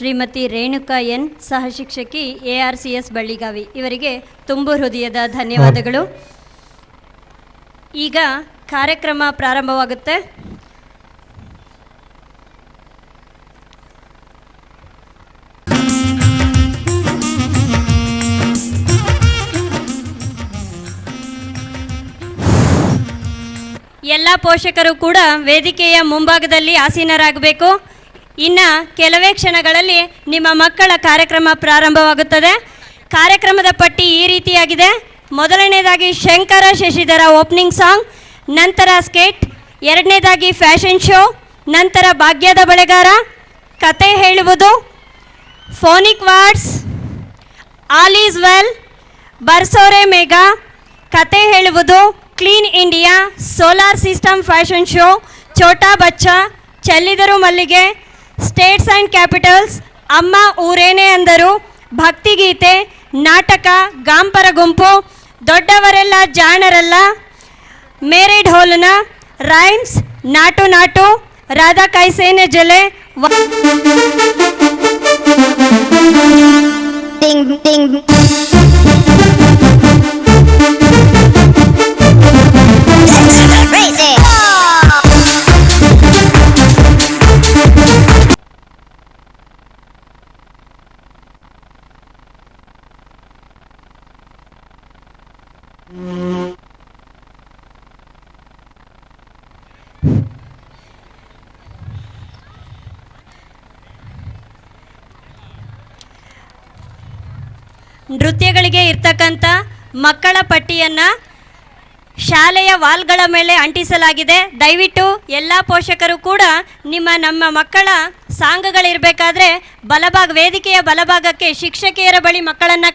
Shrimati Renuka N, ಸಹ ಶಿಕ್ಷಕಿ, ARCS Balligavi. ಇವರಿಗೆ ತುಂಬು ಹೃದಯದ ಧನ್ಯವಾದಗಳು. ಈಗ ಕಾರ್ಯಕ್ರಮ ಪ್ರಾರಂಭವಾಗುತ್ತೆ. ಎಲ್ಲ ಪೋಷಕರು ಕೂಡ ವೇದಿಕೆಯ ಮುಂಭಾಗದಲ್ಲಿ ಆಸೀನರಾಗಬೇಕು. ಇನ್ನು ಕೆಲವೇ ಕ್ಷಣಗಳಲ್ಲಿ ನಿಮ್ಮ ಮಕ್ಕಳ ಕಾರ್ಯಕ್ರಮ ಪ್ರಾರಂಭವಾಗುತ್ತದೆ. ಕಾರ್ಯಕ್ರಮದ ಪಟ್ಟಿ ಈ ರೀತಿಯಾಗಿದೆ. ಮೊದಲನೇದಾಗಿ ಶಂಕರ ಶಶಿಧರ ಓಪನಿಂಗ್ ಸಾಂಗ್, ನಂತರ ಸ್ಕೇಟ್, ಎರಡನೇದಾಗಿ ಫ್ಯಾಷನ್ ಶೋ, ನಂತರ ಭಾಗ್ಯದ ಬಳೆಗಾರ, ಕತೆ ಹೇಳುವುದು, phonic words, all is well, ಬರ್ಸೋರೆ ಮೇಘ, ಕತೆ ಹೇಳುವುದು, clean India, solar system fashion show, ಛೋಟಾ ಬಚ್ಚಾ, ಚೆಲ್ಲಿದರು ಮಲ್ಲಿಗೆ, ಸ್ಟೇಟ್ಸ್ ಆ್ಯಂಡ್ ಕ್ಯಾಪಿಟಲ್ಸ್, ಅಮ್ಮ ಊರೇನೇ ಅಂದರು, ಭಕ್ತಿಗೀತೆ, ನಾಟಕ, ಗಾಂಪರ ಗುಂಪು, ದೊಡ್ಡವರೆಲ್ಲ ಜಾಣರಲ್ಲ, ಮೇರೆ ಢೋಲನ, ರೈಮ್ಸ್, ನಾಟು ನಾಟು, ರಾಧಾ ಕೈಸೇನೆ ಜಲೆ, ನೃತ್ಯಗಳಿಗೆ ಇರ್ತಕ್ಕಂಥ ಮಕ್ಕಳ ಪಟ್ಟಿಯನ್ನು ಶಾಲೆಯ ವಾಲ್ಗಳ ಮೇಲೆ ಅಂಟಿಸಲಾಗಿದೆ. ದಯವಿಟ್ಟು ಎಲ್ಲ ಪೋಷಕರು ಕೂಡ ನಮ್ಮ ಮಕ್ಕಳ ಸಾಂಗ್ಗಳಿರಬೇಕಾದ್ರೆ ವೇದಿಕೆಯ ಬಲಭಾಗಕ್ಕೆ ಶಿಕ್ಷಕಿಯರ ಬಳಿ ಮಕ್ಕಳನ್ನು